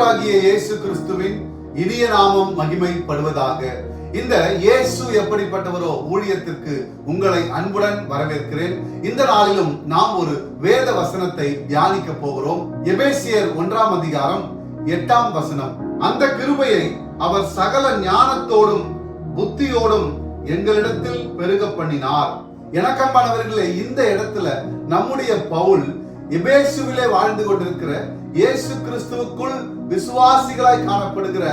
ஆண்டவராகிய இயேசு கிறிஸ்துவின் இனிய நாமம் மகிமைப்படுவதாக. இந்த இயேசு எப்படிப்பட்டவரோ ஊழியத்திற்கு உங்களை அன்புடன் வரவேற்கிறேன். இந்த நாளிலும் நாம் ஒரு வேத வசனத்தை தியானிக்க போகிறோம். எபேசியர் 1ஆம் அதிகாரம் 8ஆம் வசனம். அந்த கிருபையை அவர் சகல ஞானத்தோடும் புத்தியோடும் எங்களிடத்தில் பெருக பண்ணினார். எனக்கன்பானவர்களே, இந்த இடத்துல நம்முடைய பவுல் எபேசுவிலே வாழ்ந்து கொண்டிருக்கிற இயேசு கிறிஸ்துவுக்குள் விசுவாசிகளாய் காணப்படுகிற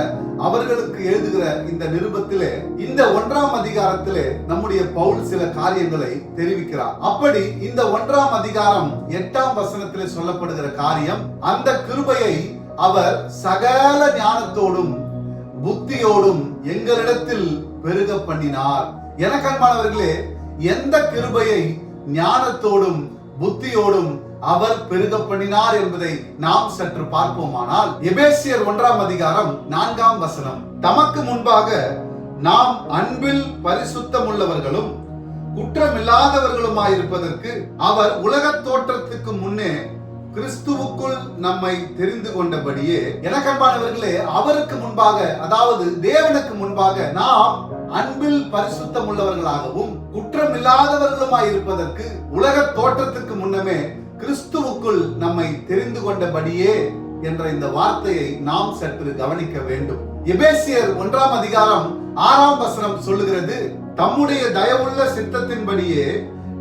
அவர்களுக்கு எழுதுகிற இந்த நிருபத்திலே, இந்த 1ஆம் அதிகாரத்திலே நம்முடைய பவுல் சில காரியங்களை தெரிவிக்கிறார். அப்படி இந்த 1ஆம் அதிகாரம் 8ஆம் வசனத்திலே சொல்லப்படுகிற காரியம், அந்த கிருபையை அவர் சகல ஞானத்தோடும் புத்தியோடும் எங்களிடத்தில் பெருக பண்ணினார். எனக்கன்பானவர்களே, எந்த கிருபையை ஞானத்தோடும் புத்தியோடும் அவர் பெருக பண்ணினார் என்பதை நாம் சற்று பார்ப்போமானால், எபேசியர் 1ஆம் அதிகாரம் 4ஆம் வசனம். தமக்கு முன்பாக நாம் அன்பில் பரிசுத்தமுள்ளவர்களும் குற்றமில்லாதவர்களுமாயிருப்பதற்கு அவர் உலகத் தோற்றத்துக்கு முன்னே கிறிஸ்துவுக்குள் நம்மை தெரிந்து கொண்டபடியே. எனக்கன்பானவர்களே, அவருக்கு முன்பாக, அதாவது தேவனுக்கு முன்பாக நாம் அன்பில் பரிசுத்தம் உள்ளவர்களாகவும் குற்றமில்லாதவர்களுமாய் இருப்பதற்கு உலக தோற்றத்துக்கு முன்னமே கிறிஸ்துவுக்குள் நம்மை தெரிந்து கொண்டபடியே என்ற இந்த வார்த்தையை நாம் சற்று கவனிக்க வேண்டும். எபேசியர் 1ஆம் அதிகாரம் 6ஆம் வசனம் சொல்லுகிறது, தம்முடைய தயவுள்ள சித்தத்தின்படியே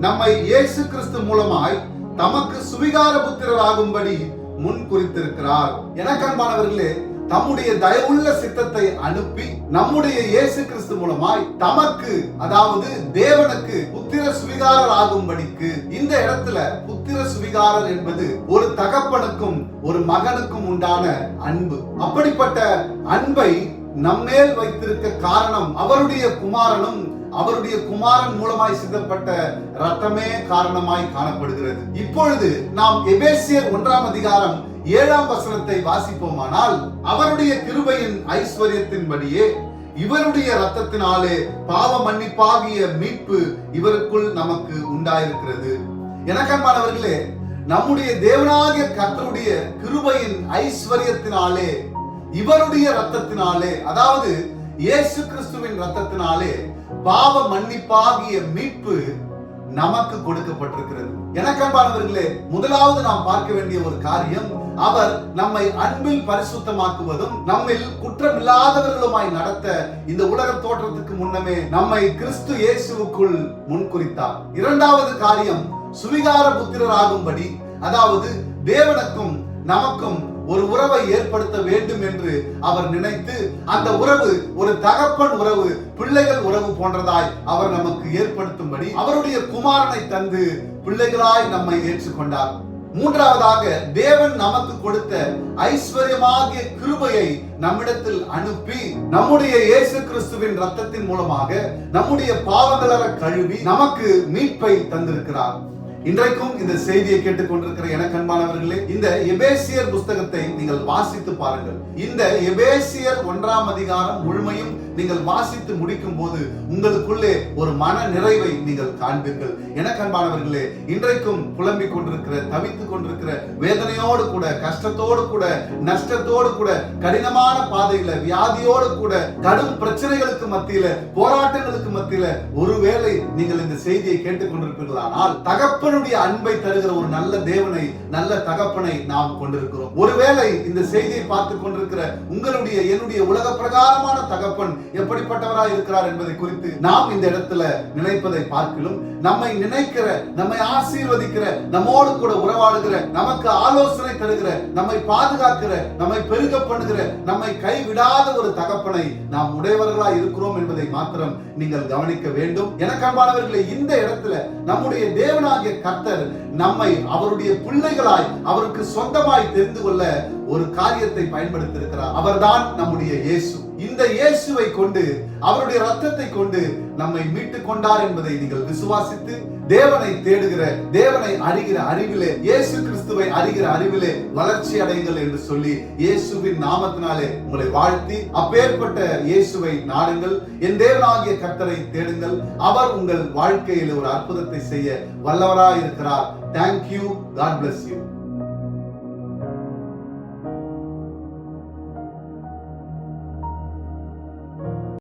நம்மை இயேசு கிறிஸ்து மூலமாய் தமக்கு சுவிகார புத்திரராகும்படி முன் குறித்திருக்கிறார். எனக்கன்பானவர்களே, தம்முடைய தயவுள்ள சித்தத்தை அனுப்பி நம்முடைய இயேசு கிறிஸ்து மூலமாய் தமக்கு, அதாவது தேவனுக்கு புத்திர சுவிகாரர் ஆகும்படிக்கு. இந்த இடத்துல புத்திர சுவிகாரர் என்பது ஒரு தகப்பனுக்கும் ஒரு மகனுக்கும் உண்டான அன்பு. அப்படிப்பட்ட அன்பை நம்மேல் வைத்திருக்க காரணம் அவருடைய குமாரனும் அவருடைய குமாரன் மூலமாய் சிந்தப்பட்ட ரத்தமே காரணமாய் காணப்படுகிறது. இப்பொழுது நாம் எபேசியர் 1ஆம் அதிகாரம் 7ஆம் வசனத்தை வாசிப்போமானால், அவருடைய கிருபையின் ஐஸ்வர்யத்தின்படியே இவருடைய ரத்தத்தினாலே பாவ மன்னிப்பாகிய மீட்பு இவருக்குள் நமக்கு உண்டாயிருக்கிறது. எனக்கன்பானவர்களே, நம்முடைய தேவனாகிய கர்த்தருடைய கிருபையின் ஐஸ்வர்யத்தினாலே, இவருடைய ரத்தத்தினாலே, அதாவது இயேசு கிறிஸ்துவின் ரத்தத்தினாலே பாவ மன்னிப்பாகிய மீட்பு நமக்கு கொடுக்கப்பட்டிருக்கிறது. எனக்கன்பானவர்களே, முதலாவது நாம் பார்க்க வேண்டிய ஒரு காரியம், அவர் நம்மை அன்பில் பரிசுத்தமாக்குவதும் நம்மில் குற்றமில்லாதவர்களுமாய் நடத்த இந்த உலக தோற்றத்துக்கு முன்னமே நம்மை கிறிஸ்து இயேசுவுக்குள் முன்குறித்தார். இரண்டாவது காரியம், சுவிகார புத்திரராகும்படி, அதாவது தேவனுக்கும் நமக்கும் ஒரு உறவை ஏற்படுத்த வேண்டும் என்று அவர் நினைத்து, அந்த உறவு ஒரு தகப்பன் உறவு, பிள்ளைகள் உறவு போன்றதாய் அவர் நமக்கு ஏற்படுத்தும்படி அவருடைய குமாரனை தந்து பிள்ளைகளாய் நம்மை ஏற்றுக்கொண்டார். மூன்றாவதாக, தேவன் நமக்கு கொடுத்த ஐஸ்வர்யமாகிய கிருபையை நம்மிடத்தில் அனுப்பி நம்முடைய இயேசு கிறிஸ்துவின் ரத்தத்தின் மூலமாக நம்முடைய பாவங்களற கழுவி நமக்கு மீட்பை தந்திருக்கிறார். இன்றைக்கும் இந்த செய்தியை கேட்டுக்கொண்டிருக்கிற எனக்கன்பானவர்களே, இந்த எபேசியர் புஸ்தகத்தை நீங்கள் வாசித்து பாருங்கள். இந்த எபேசியர் 1ஆம் அதிகாரம் முழுமையும் நீங்கள் வாசித்து முடிக்கும் போது உங்களுக்குள்ளே ஒரு மன நிறைவை நீங்கள் காண்பீர்கள். எனக்கன்பானவர்களே, இன்றைக்கும் புலம்பிக் கொண்டிருக்கிற, தவித்துக் கொண்டிருக்கிற, வேதனையோடு கூட, கஷ்டத்தோடு கூட, நஷ்டத்தோடு கூட, கடினமான பாதையில, வியாதியோடு கூட, கடும் பிரச்சனைகளுக்கு மத்தியில, போராட்டங்களுக்கு மத்தியில ஒருவேளை நீங்கள் இந்த செய்தியை கேட்டுக்கொண்டிருப்பீர்களானால், தகப்பனுடைய அன்பை தருகிற ஒரு நல்ல தேவனை, நல்ல தகப்பனை நாம் கொண்டிருக்கிறோம். ஒருவேளை இந்த செய்தியை பார்த்துக் கொண்டிருக்கிற உங்களுடைய, என்னுடைய உலக பிரகாரமான தகப்பன் எப்படிப்பட்டவராய் இருக்கிறார் என்பதை குறித்து நாம் இந்த இடத்துல நினைப்பதை பார்க்கலாம். நம்மை நினைக்கிற, நம்மை ஆசீர்வதிக்கிற, நம்மோடு கூட உறவாடுகிற, நமக்கு ஆலோசனை தருகிற, நம்மை பாதுகாக்கிற, நம்மை பெருக பண்ணுகிற, நம்மை கைவிடாத ஒரு தகப்பனை நாம் உடையவர்களாய் இருக்கிறோம் என்பதை மாத்திரம் நீங்கள் கவனிக்க வேண்டும். எனக்கன்பானவர்களே, இந்த இடத்துல நம்முடைய தேவனாகிய கர்த்தர் நம்மை அவருடைய பிள்ளைகளாய், அவருக்கு சொந்தமாய் தெரிந்து கொள்ள ஒரு காரியத்தை பயன்படுத்தி இருக்கிறார். அவர்தான் நம்முடைய இயேசு. இந்த இயேசுவை கொண்டு, அவருடைய ரத்தத்தை கொண்டு நம்மை மீட்டுக் கொண்டார் என்பதை நீங்கள் விசுவாசித்து தேவனை தேடுகிற, தேவனை அறிகிற அறிவிலே, இயேசு கிறிஸ்துவை அறிகிற அறிவிலே வளர்ச்சி அடையுங்கள் என்று சொல்லி இயேசுவின் நாமத்தினாலே உங்களை வாழ்த்தி, அப்பேற்பட்ட இயேசுவை நாடுங்கள், என் தேவனாகிய கர்த்தரை தேடுங்கள். அவர் உங்கள் வாழ்க்கையில் ஒரு அற்புதத்தை செய்ய வல்லவராய் இருக்கிறார். Thank you. God bless you.